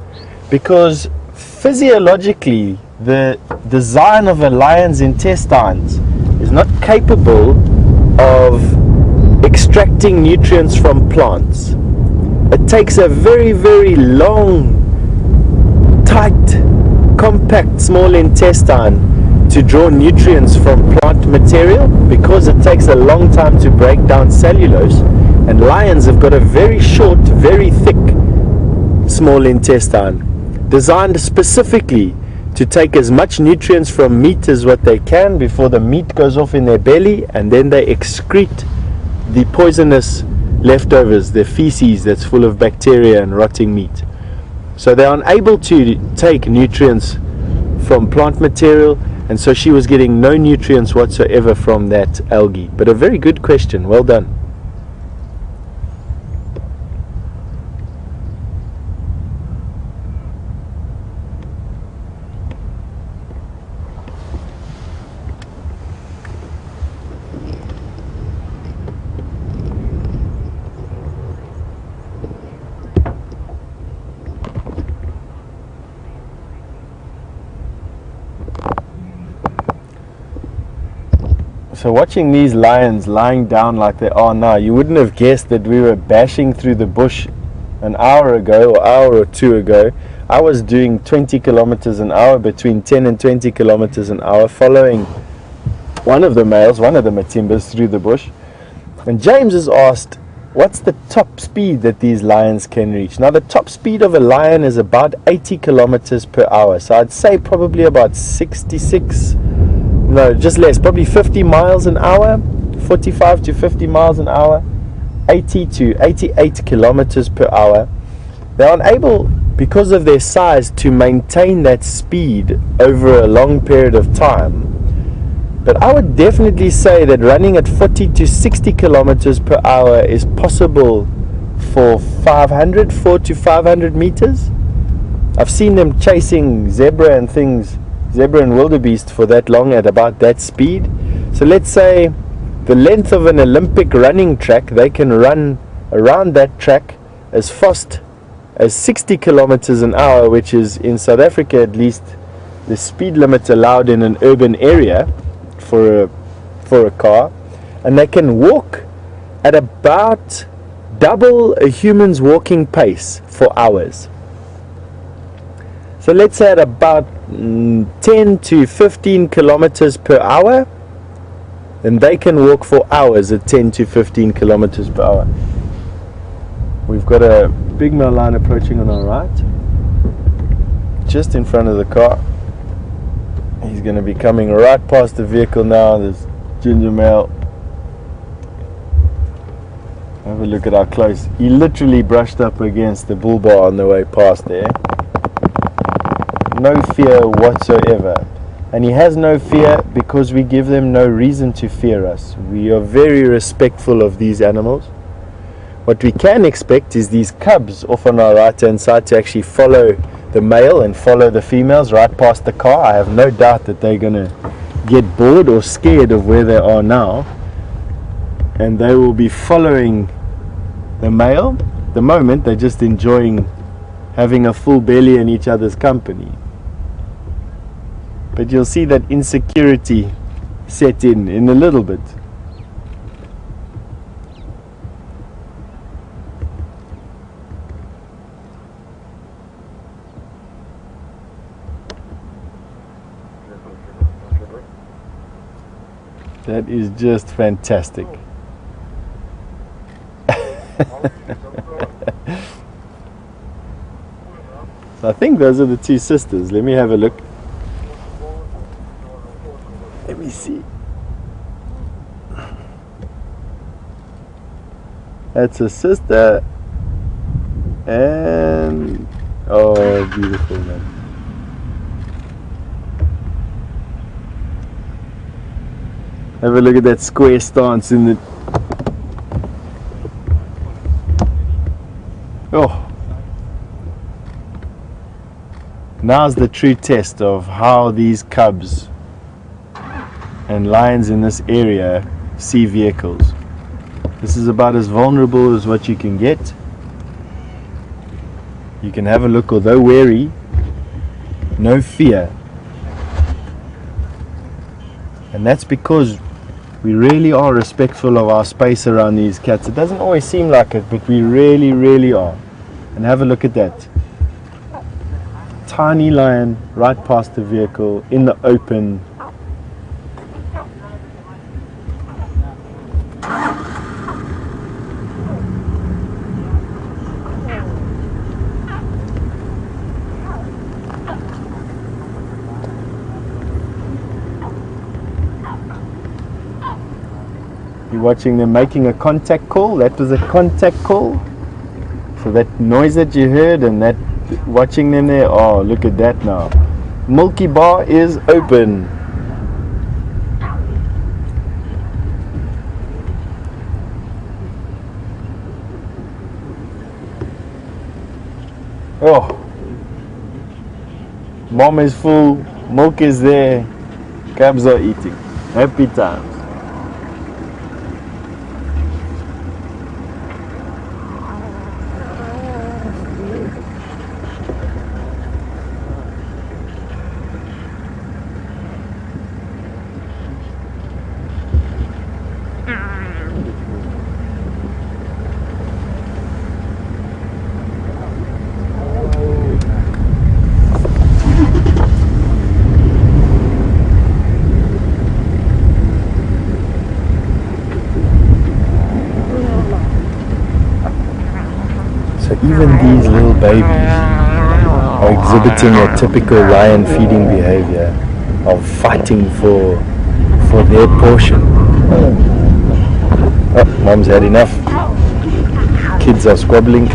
S2: because physiologically the design of a lion's intestines is not capable of extracting nutrients from plants. It takes a very, very long, tight, compact small intestine to draw nutrients from plant material, because it takes a long time to break down cellulose, and lions have got a very short, very thick small intestine designed specifically to take as much nutrients from meat as what they can before the meat goes off in their belly, and then they excrete the poisonous leftovers, the feces that's full of bacteria and rotting meat. So they're unable to take nutrients from plant material, and so she was getting no nutrients whatsoever from that algae. But a very good question, well done. So watching these lions lying down like they are now, you wouldn't have guessed that we were bashing through the bush an hour ago or hour or 2 ago. I was doing 20 kilometers an hour, between 10 and 20 kilometers an hour, following one of the males, one of the Matimbas, through the bush. And James has asked, what's the top speed that these lions can reach? Now the top speed of a lion is about 80 kilometers per hour. So I'd say probably about 66, no, just less, probably 50 miles an hour, 45 to 50 miles an hour, 80 to 88 kilometers per hour. They're unable, because of their size, to maintain that speed over a long period of time. But I would definitely say that running at 40 to 60 kilometers per hour is possible for 4 to 500 meters. I've seen them chasing zebra and things, zebra and wildebeest, for that long at about that speed. So let's say the length of an Olympic running track, they can run around that track as fast as 60 kilometers an hour, which is, in South Africa at least, the speed limit allowed in an urban area for a car. And they can walk at about double a human's walking pace for hours. So let's say at about 10 to 15 kilometers per hour, then they can walk for hours at 10 to 15 kilometers per hour. We've got a big male lion approaching on our right, just in front of the car. He's going to be coming right past the vehicle now. There's ginger male. Have a look at how close. He literally brushed up against the bull bar on the way past there. No fear whatsoever. And he has no fear because we give them no reason to fear us. We are very respectful of these animals. What we can expect is these cubs off on our right hand side to actually follow the male and follow the females right past the car. I have no doubt that they're going to get bored or scared of where they are now, and they will be following the male. At the moment they're just enjoying having a full belly in each other's company. But you'll see that insecurity set in a little bit. That is just fantastic. So I think those are the two sisters. Let me have a look. Let me see. That's a sister. And oh, beautiful, man. Have a look at that square stance in the... Oh. Now's the true test of how these cubs and lions in this area see vehicles. This is about as vulnerable as what you can get. You can have a look, although wary, no fear. And that's because we really are respectful of our space around these cats. It doesn't always seem like it, but we really, really are. And have a look at that. Tiny lion right past the vehicle in the open. You're watching them making a contact call. That was a contact call. So that noise that you heard and that watching them there, oh, look at that now. Milky Bar is open. Oh, mom is full, milk is there, cubs are eating. Happy times. So even these little babies are exhibiting a typical lion feeding behavior of fighting for their portion. Oh, mom's had enough. Kids are squabbling.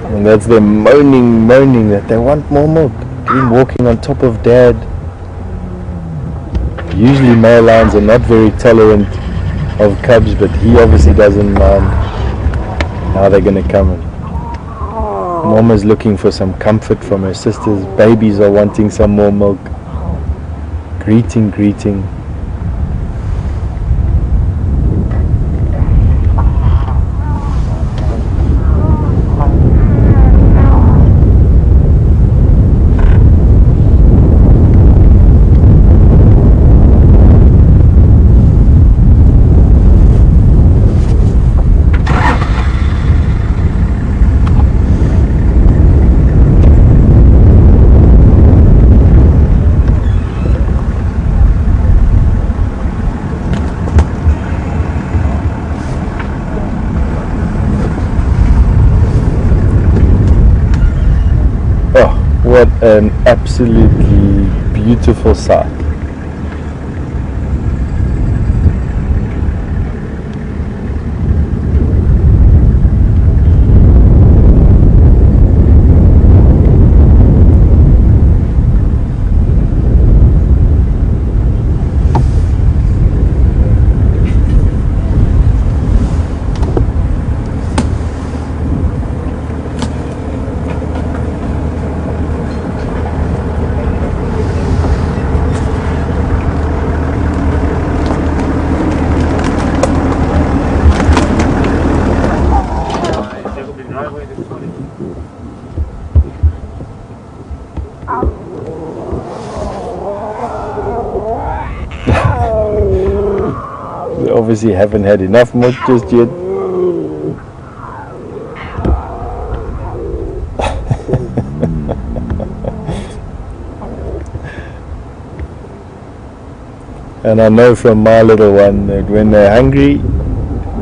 S2: And that's them moaning that they want more milk. Been walking on top of dad. Usually male lions are not very tolerant of cubs, but he obviously doesn't mind. Now they're going to come in. Mama's looking for some comfort from her sisters. Babies are wanting some more milk. Greeting. What an absolutely beautiful sight. They obviously haven't had enough milk just yet. And I know from my little one that when they're hungry,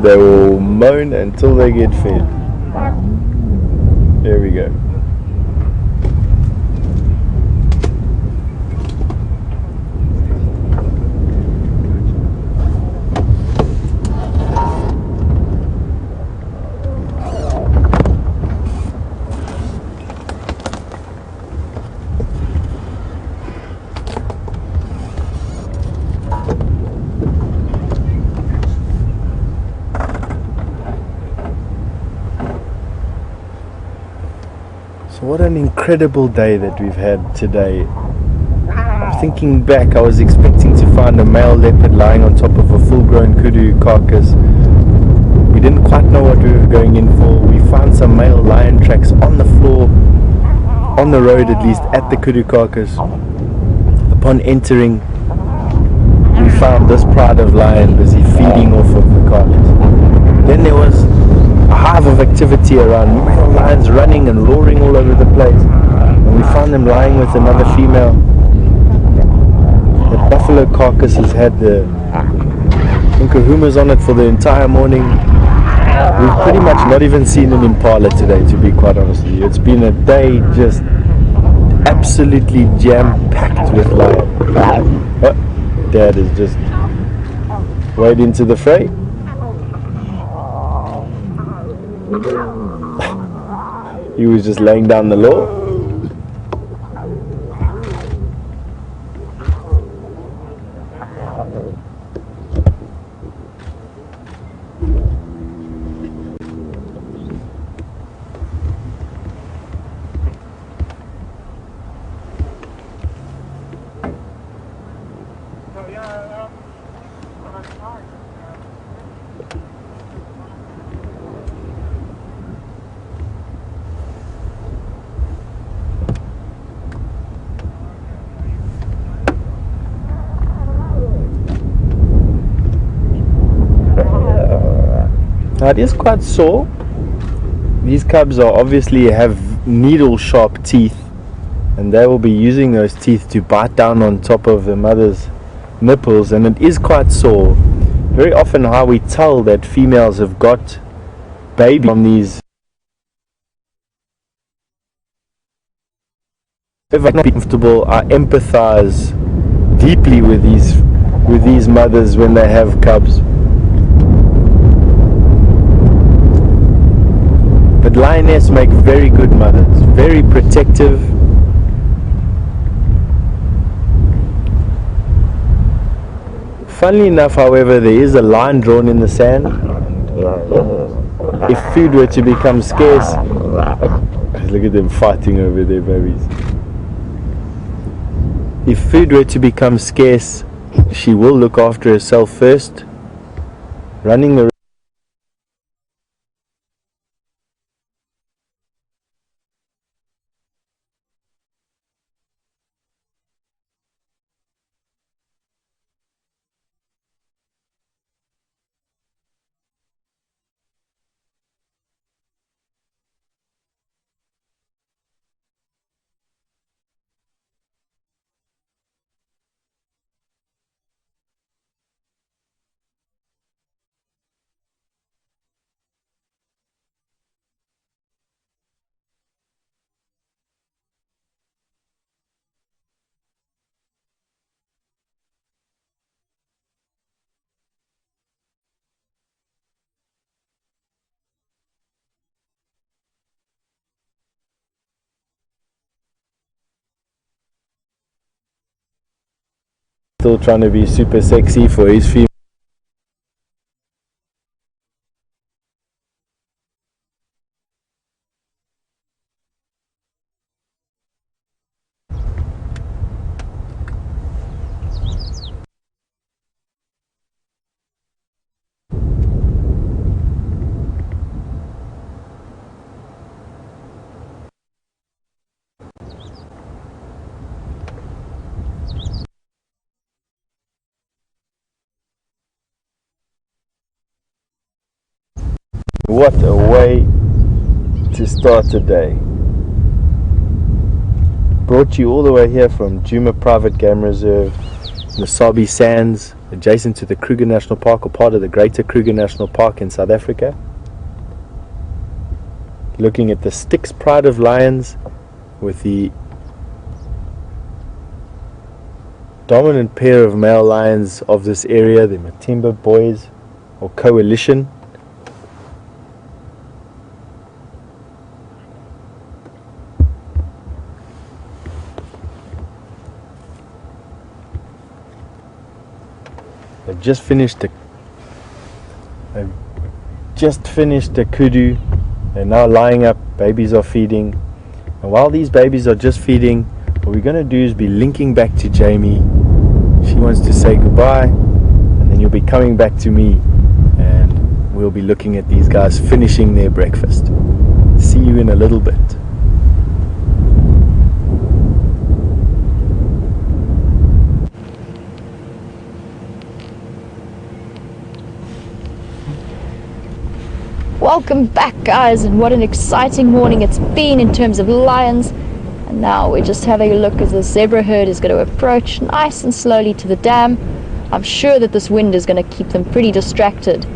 S2: they will moan until they get fed. There we go. So what an incredible day that we've had today. Thinking back, I was expecting to find a male leopard lying on top of a full-grown kudu carcass. We didn't quite know what we were going in for. We found some male lion tracks on the floor, on the road at least, at the kudu carcass. Upon entering, we found this pride of lion busy feeding off of the carcass. Then there was a hive of activity around, male lions running and roaring all over the place, and we found them lying with another female. The buffalo carcass has had the kahumas on it for the entire morning. We've pretty much not even seen an impala today, to be quite honest with you. It's been a day just absolutely jam-packed with lion. Oh, Dad is just wade into the fray. He was just laying down the law. Now it is quite sore. These cubs are obviously have needle sharp teeth, and they will be using those teeth to bite down on top of the mother's nipples, and it is quite sore. Very often how we tell that females have got baby from these, if I'm not comfortable, I empathize deeply with these mothers when they have cubs. But lioness make very good mothers, very protective. Funnily enough, however, there is a line drawn in the sand. If food were to become scarce, look at them fighting over their babies. If food were to become scarce, she will look after herself first, running the still trying to be super sexy for his female. What a way to start the day. Brought you all the way here from Djuma Private Game Reserve, the Sabi Sands, adjacent to the Kruger National Park, or part of the Greater Kruger National Park in South Africa. Looking at the Styx pride of lions with the dominant pair of male lions of this area, the Matimba boys or coalition. They've just finished the kudu. They're now lying up. Babies are feeding, and while these babies are just feeding, what we're going to do is be linking back to Jamie. She wants to say goodbye, and then you'll be coming back to me, and we'll be looking at these guys finishing their breakfast. See you in a little bit.
S1: Welcome back, guys, and what an exciting morning it's been in terms of lions. And now we're just having a look as the zebra herd is going to approach nice and slowly to the dam. I'm sure that this wind is going to keep them pretty distracted.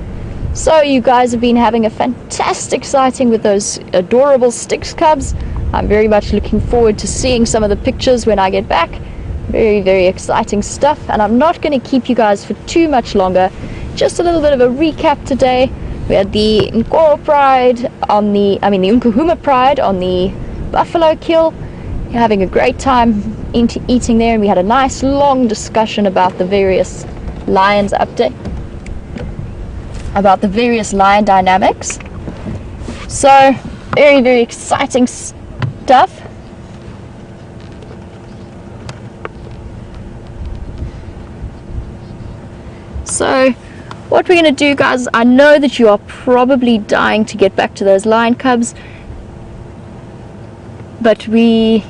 S1: So you guys have been having a fantastic sighting with those adorable Styx cubs. I'm very much looking forward to seeing some of the pictures when I get back. Very, very exciting stuff, and I'm not going to keep you guys for too much longer. Just a little bit of a recap today. We had the Nkoro Pride the Nkuhuma Pride on the buffalo kill. You're having a great time eating there, and we had a nice long discussion about the various lions about the various lion dynamics. So very, very exciting stuff. So what we're going to do, guys, I know that you are probably dying to get back to those lion cubs, but we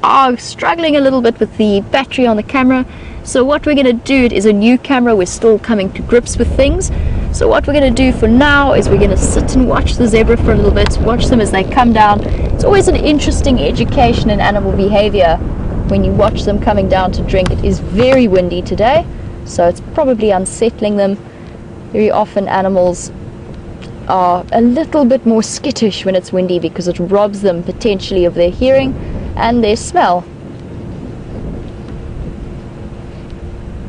S1: are struggling a little bit with the battery on the camera. So what we're going to do, it is a new camera, we're still coming to grips with things. So what we're going to do for now is we're going to sit and watch the zebra for a little bit, watch them as they come down. It's always an interesting education in animal behavior when you watch them coming down to drink. It is very windy today, so it's probably unsettling them. Very often animals are a little bit more skittish when it's windy because it robs them potentially of their hearing and their smell.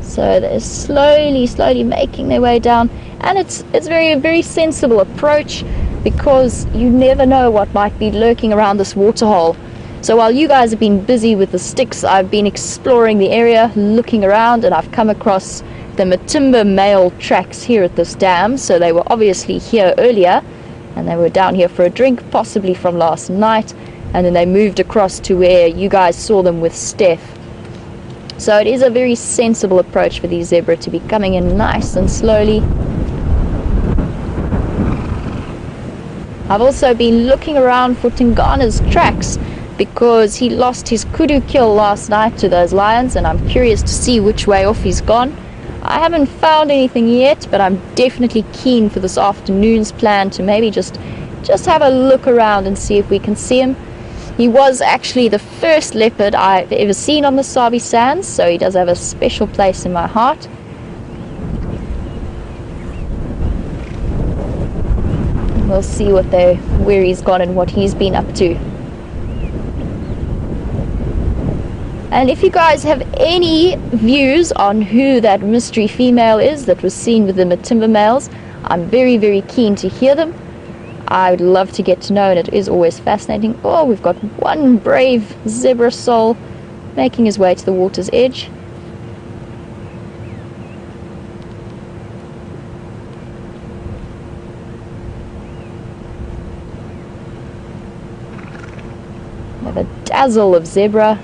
S1: So they're slowly making their way down, and it's a very sensible approach because you never know what might be lurking around this waterhole. So while you guys have been busy with the Styx, I've been exploring the area, looking around, and I've come across the Matimba male tracks here at this dam. So they were obviously here earlier, and they were down here for a drink, possibly from last night, and then they moved across to where you guys saw them with Steph. So it is a very sensible approach for these zebra to be coming in nice and slowly. I've also been looking around for Tingana's tracks because he lost his kudu kill last night to those lions, and I'm curious to see which way off he's gone. I haven't found anything yet, but I'm definitely keen for this afternoon's plan to maybe just have a look around and see if we can see him. He was actually the first leopard I've ever seen on the Sabi Sands, so he does have a special place in my heart. We'll see where he's gone and what he's been up to. And if you guys have any views on who that mystery female is that was seen with the Matimba males, I'm very, very keen to hear them. I would love to get to know, and it is always fascinating. Oh, we've got one brave zebra soul making his way to the water's edge. have a dazzle of zebra.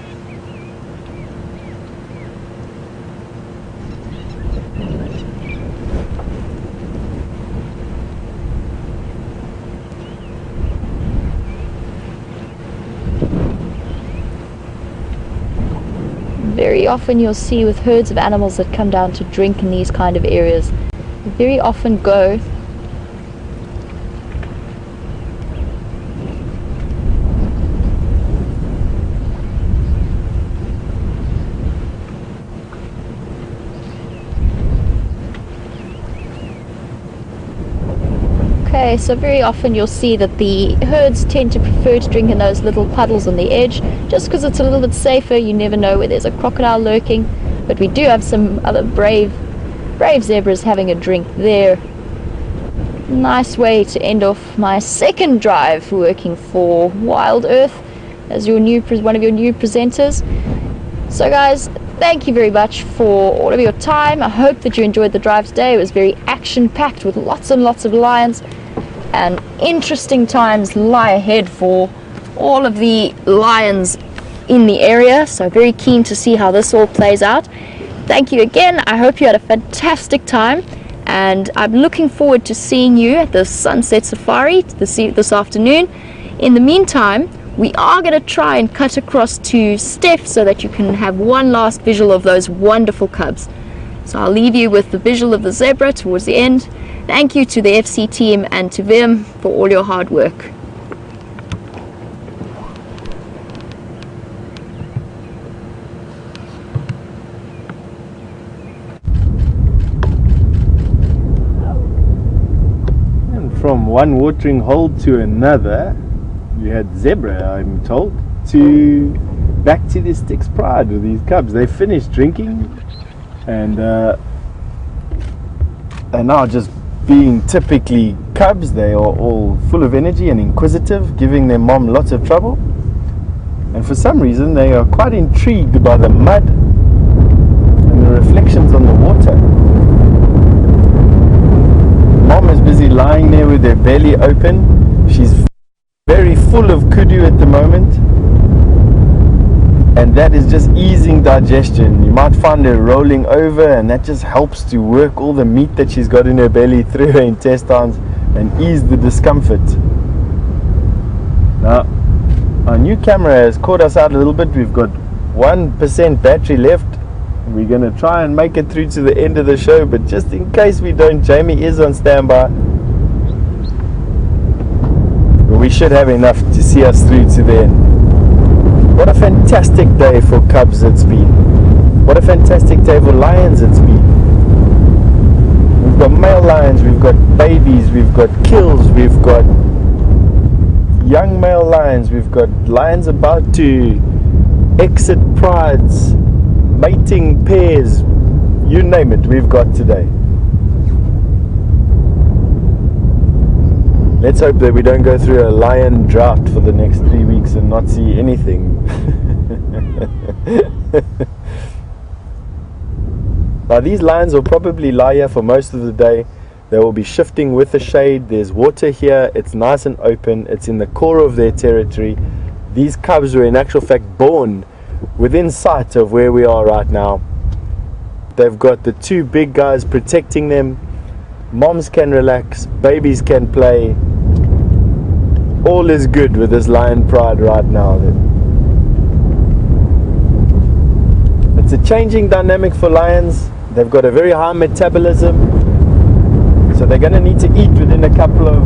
S1: Very often you'll see with herds of animals that come down to drink in these kind of areas, they very often go Okay, so very often you'll see that the herds tend to prefer to drink in those little puddles on the edge, just because it's a little bit safer. You never know where there's a crocodile lurking, but we do have some other brave zebras having a drink there. Nice way to end off my second drive working for Wild Earth as one of your new presenters. So guys, thank you very much for all of your time. I hope that you enjoyed the drive today. It was very action-packed with lots and lots of lions, and interesting times lie ahead for all of the lions in the area, so very keen to see how this all plays out. Thank you again. I hope you had a fantastic time, and I'm looking forward to seeing you at the Sunset Safari this afternoon. In the meantime, we are going to try and cut across to Steph so that you can have one last visual of those wonderful cubs. So I'll leave you with the visual of the zebra towards the end. Thank you to the FC team and to Vim for all your hard work.
S2: And from one watering hole to another, you had zebra, I'm told, to back to the Styx Pride with these cubs. They finished drinking and they're now just being typically cubs. They are all full of energy and inquisitive, giving their mom lots of trouble, and for some reason they are quite intrigued by the mud and the reflections on the water. Mom is busy lying there with her belly open. She's very full of kudu at the moment, and that is just easing digestion. You might find her rolling over, and that just helps to work all the meat that she's got in her belly through her intestines and ease the discomfort. Now, our new camera has caught us out a little bit. We've got 1% battery left. We're going to try and make it through to the end of the show, but just in case we don't, Jamie is on standby. But we should have enough to see us through to the end. What a fantastic day for cubs it's been. What a fantastic day for lions it's been. We've got male lions, we've got babies, we've got kills, we've got young male lions, we've got lions about to exit prides, mating pairs, you name it, we've got today. Let's hope that we don't go through a lion drought for the next 3 weeks and not see anything. Now these lions will probably lie here for most of the day. They will be shifting with the shade. There's water here. It's nice and open. It's in the core of their territory. These cubs were in actual fact born within sight of where we are right now. They've got the two big guys protecting them. Moms can relax, babies can play. All is good with this lion pride right now. It's a changing dynamic for lions. They've got a very high metabolism, so they're going to need to eat within a couple of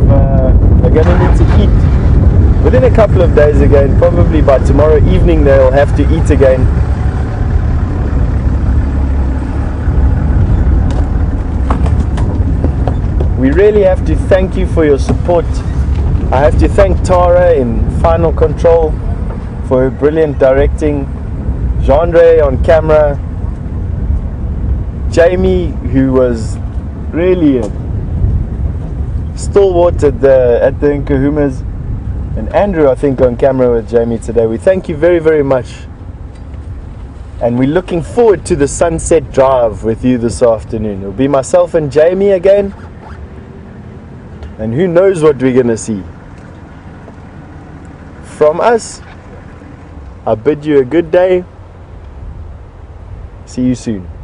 S2: within a couple of days again. Probably by tomorrow evening they'll have to eat again. We really have to thank you for your support. I have to thank Tara in Final Control for her brilliant directing, Genre on camera, Jamie, who was really a stalwart at the Nkahumas, and Andrew, I think, on camera with Jamie today. We thank you very, very much, and we're looking forward to the sunset drive with you this afternoon. It'll be myself and Jamie again, and who knows what we're going to see. From us, I bid you a good day. See you soon.